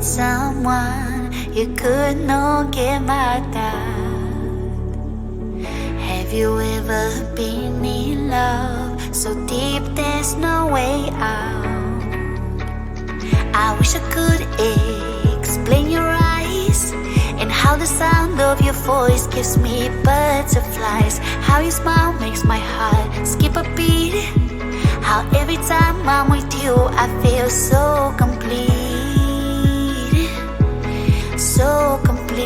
someone you could not get my doubt? Have you ever been in love so deep there's no way out? I wish I could explain your eyes and how the sound of your voice gives me butterflies. How your smile makes my heart skip a beat. How every time I'm with you I feel so complete. So complete.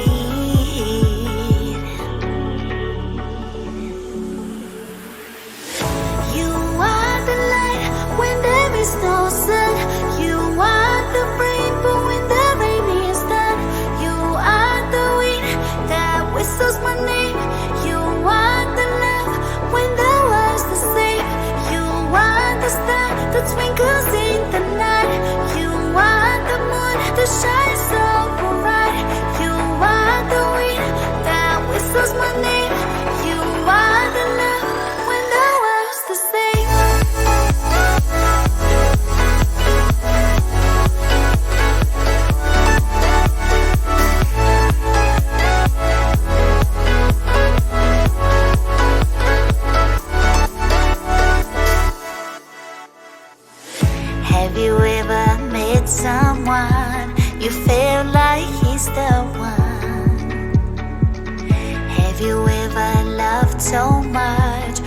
You are the light when there is no sun. You are the rainbow when the rain is done. You are the wind that whistles my name. You are the love when the world's the same. You are the star that twinkles in the night. You are the moon that shines so bright. You are the wind that whistles my name. You are the love when the world's the same. Have you ever met someone you feel like he's the one? Have you ever loved so much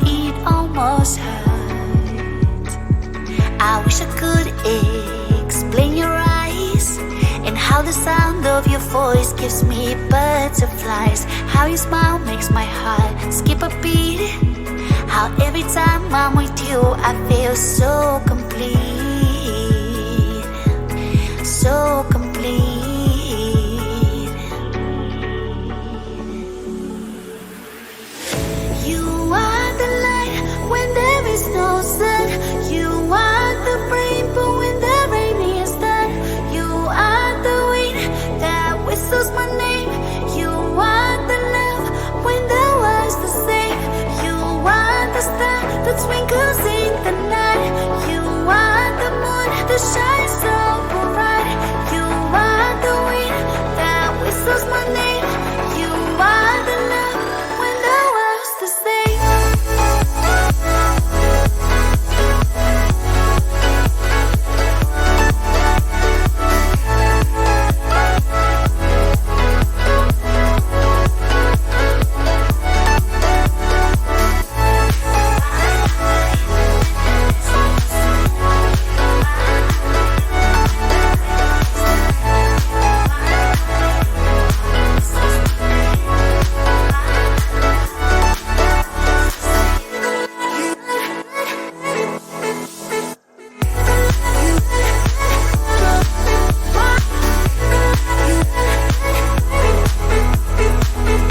it almost hurt? I wish I could explain your eyes and how the sound of your voice gives me butterflies. How your smile makes my heart skip a beat. How every time I'm with you I feel so complete.